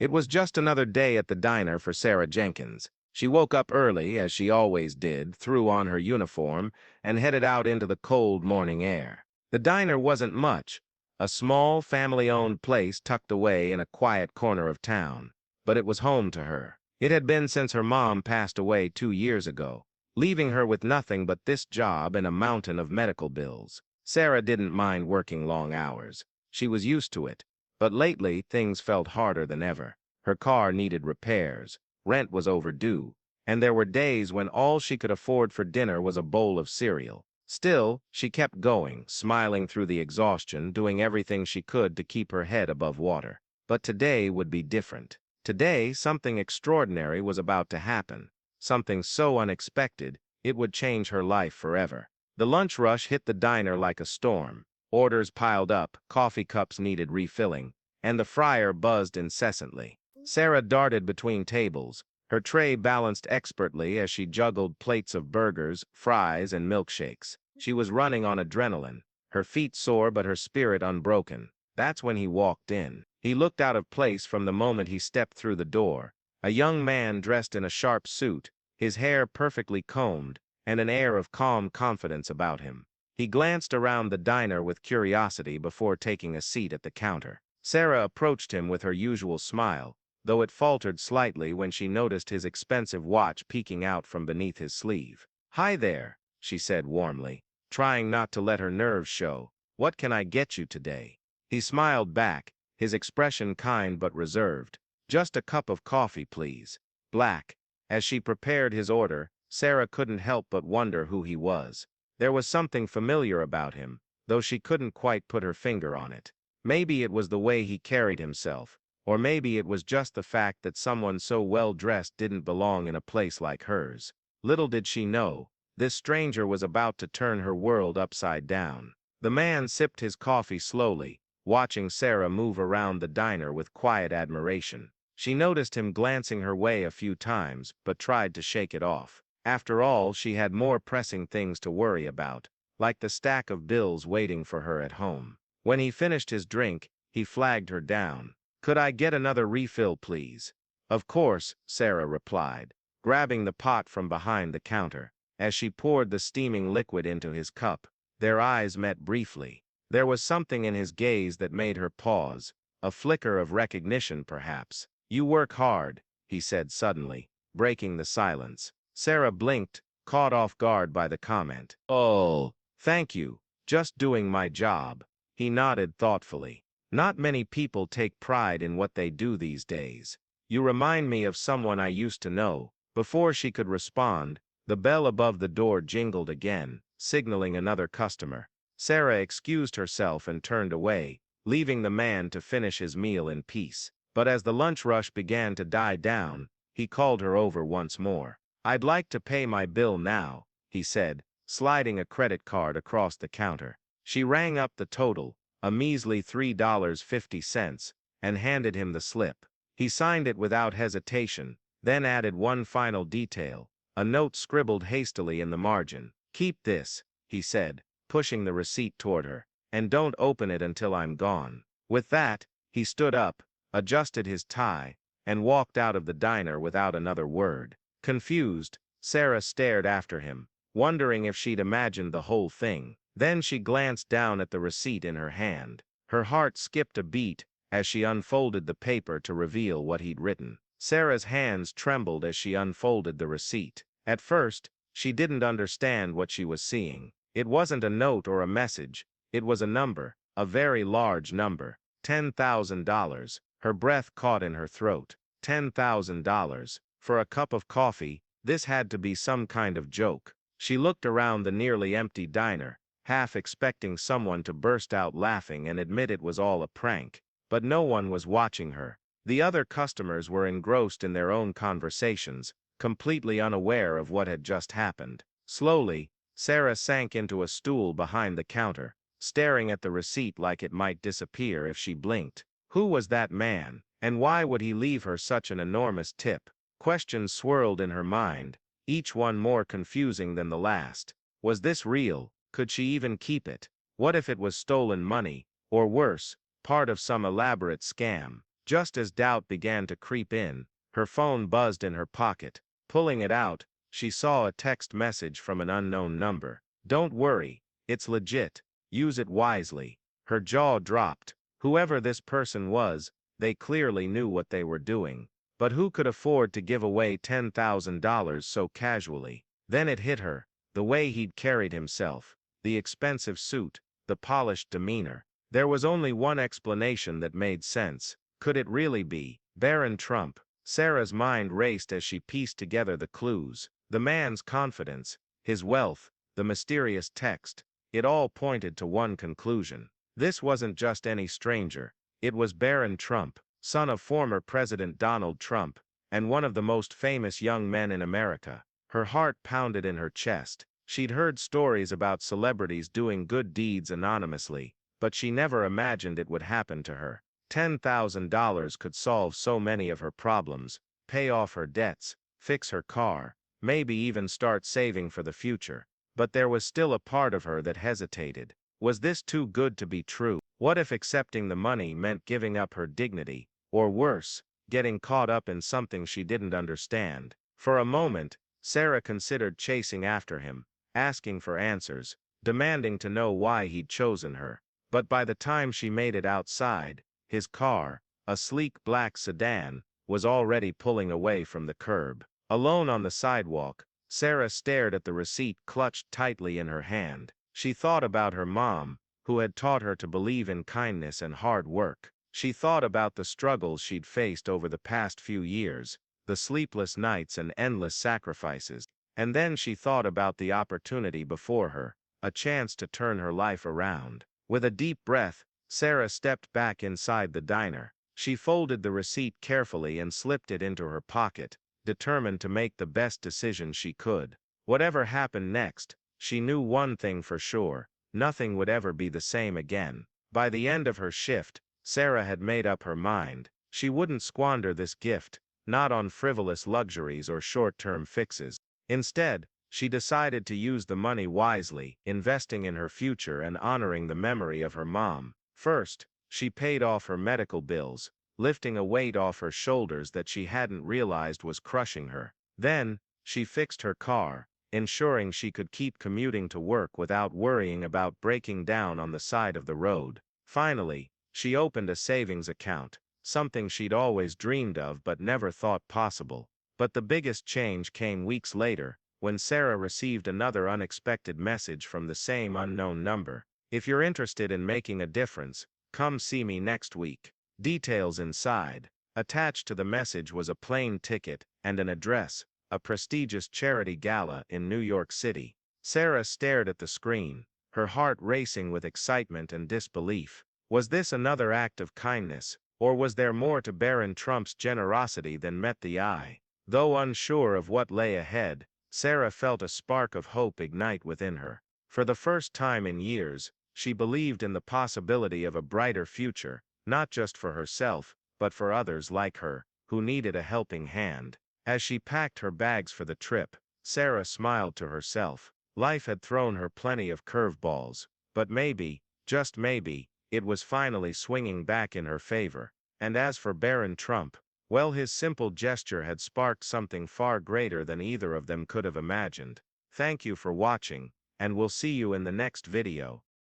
It was just another day at the diner for Sarah Jenkins. She woke up early, as she always did, threw on her uniform, and headed out into the cold morning air. The diner wasn't much, a small, family-owned place tucked away in a quiet corner of town, but it was home to her. It had been since her mom passed away 2 years ago, leaving her with nothing but this job and a mountain of medical bills. Sarah didn't mind working long hours. She was used to it. But lately, things felt harder than ever. Her car needed repairs, rent was overdue, and there were days when all she could afford for dinner was a bowl of cereal. Still, she kept going, smiling through the exhaustion, doing everything she could to keep her head above water. But today would be different. Today, something extraordinary was about to happen. Something so unexpected, it would change her life forever. The lunch rush hit the diner like a storm. Orders piled up, coffee cups needed refilling, and the fryer buzzed incessantly. Sarah darted between tables, her tray balanced expertly as she juggled plates of burgers, fries, and milkshakes. She was running on adrenaline, her feet sore but her spirit unbroken. That's when he walked in. He looked out of place from the moment he stepped through the door. A young man dressed in a sharp suit, his hair perfectly combed, and an air of calm confidence about him. He glanced around the diner with curiosity before taking a seat at the counter. Sarah approached him with her usual smile, though it faltered slightly when she noticed his expensive watch peeking out from beneath his sleeve. "Hi there," she said warmly, trying not to let her nerves show. "What can I get you today?" He smiled back, his expression kind but reserved. "Just a cup of coffee, please. Black." As she prepared his order, Sarah couldn't help but wonder who he was. There was something familiar about him, though she couldn't quite put her finger on it. Maybe it was the way he carried himself, or maybe it was just the fact that someone so well-dressed didn't belong in a place like hers. Little did she know, this stranger was about to turn her world upside down. The man sipped his coffee slowly, watching Sarah move around the diner with quiet admiration. She noticed him glancing her way a few times, but tried to shake it off. After all, she had more pressing things to worry about, like the stack of bills waiting for her at home. When he finished his drink, he flagged her down. "Could I get another refill, please?" "Of course," Sarah replied, grabbing the pot from behind the counter. As she poured the steaming liquid into his cup, their eyes met briefly. There was something in his gaze that made her pause, a flicker of recognition perhaps. "You work hard," he said suddenly, breaking the silence. Sarah blinked, caught off guard by the comment. "Oh, thank you, just doing my job." He nodded thoughtfully. "Not many people take pride in what they do these days. You remind me of someone I used to know." Before she could respond, the bell above the door jingled again, signaling another customer. Sarah excused herself and turned away, leaving the man to finish his meal in peace. But as the lunch rush began to die down, he called her over once more. "I'd like to pay my bill now," he said, sliding a credit card across the counter. She rang up the total, a measly $3.50, and handed him the slip. He signed it without hesitation, then added one final detail, a note scribbled hastily in the margin. "Keep this," he said, pushing the receipt toward her, "and don't open it until I'm gone." With that, he stood up, adjusted his tie, and walked out of the diner without another word. Confused, Sarah stared after him, wondering if she'd imagined the whole thing. Then she glanced down at the receipt in her hand. Her heart skipped a beat as she unfolded the paper to reveal what he'd written. Sarah's hands trembled as she unfolded the receipt. At first, she didn't understand what she was seeing. It wasn't a note or a message. It was a number, a very large number. $10,000. Her breath caught in her throat. $10,000. For a cup of coffee, this had to be some kind of joke. She looked around the nearly empty diner, half expecting someone to burst out laughing and admit it was all a prank. But no one was watching her. The other customers were engrossed in their own conversations, completely unaware of what had just happened. Slowly, Sarah sank into a stool behind the counter, staring at the receipt like it might disappear if she blinked. Who was that man, and why would he leave her such an enormous tip? Questions swirled in her mind, each one more confusing than the last. Was this real? Could she even keep it? What if it was stolen money, or worse, part of some elaborate scam? Just as doubt began to creep in, her phone buzzed in her pocket. Pulling it out, she saw a text message from an unknown number. "Don't worry, it's legit. Use it wisely." Her jaw dropped. Whoever this person was, they clearly knew what they were doing. But who could afford to give away $10,000 so casually? Then it hit her, the way he'd carried himself, the expensive suit, the polished demeanor. There was only one explanation that made sense. Could it really be Barron Trump? Sarah's mind raced as she pieced together the clues. The man's confidence, his wealth, the mysterious text, it all pointed to one conclusion. This wasn't just any stranger. It was Barron Trump, son of former President Donald Trump, and one of the most famous young men in America. Her heart pounded in her chest. She'd heard stories about celebrities doing good deeds anonymously, but she never imagined it would happen to her. $10,000 could solve so many of her problems, pay off her debts, fix her car, maybe even start saving for the future. But there was still a part of her that hesitated. Was this too good to be true? What if accepting the money meant giving up her dignity, or worse, getting caught up in something she didn't understand? For a moment, Sarah considered chasing after him, asking for answers, demanding to know why he'd chosen her. But by the time she made it outside, his car, a sleek black sedan, was already pulling away from the curb. Alone on the sidewalk, Sarah stared at the receipt clutched tightly in her hand. She thought about her mom, who had taught her to believe in kindness and hard work. She thought about the struggles she'd faced over the past few years, the sleepless nights and endless sacrifices. And then she thought about the opportunity before her, a chance to turn her life around. With a deep breath, Sarah stepped back inside the diner. She folded the receipt carefully and slipped it into her pocket, determined to make the best decision she could. Whatever happened next, she knew one thing for sure: nothing would ever be the same again. By the end of her shift, Sarah had made up her mind. She wouldn't squander this gift, not on frivolous luxuries or short-term fixes. Instead, she decided to use the money wisely, investing in her future and honoring the memory of her mom. First, she paid off her medical bills, lifting a weight off her shoulders that she hadn't realized was crushing her. Then, she fixed her car, ensuring she could keep commuting to work without worrying about breaking down on the side of the road. Finally, she opened a savings account, something she'd always dreamed of but never thought possible. But the biggest change came weeks later, when Sarah received another unexpected message from the same unknown number. "If you're interested in making a difference, come see me next week." Details inside. Attached to the message was a plane ticket and an address, a prestigious charity gala in New York City. Sarah stared at the screen, her heart racing with excitement and disbelief. Was this another act of kindness, or was there more to Barron Trump's generosity than met the eye? Though unsure of what lay ahead, Sarah felt a spark of hope ignite within her. For the first time in years, she believed in the possibility of a brighter future, not just for herself, but for others like her, who needed a helping hand. As she packed her bags for the trip, Sarah smiled to herself. Life had thrown her plenty of curveballs, but maybe, just maybe, it was finally swinging back in her favor. And as for Barron Trump, well, his simple gesture had sparked something far greater than either of them could have imagined. Thank you for watching, and we'll see you in the next video.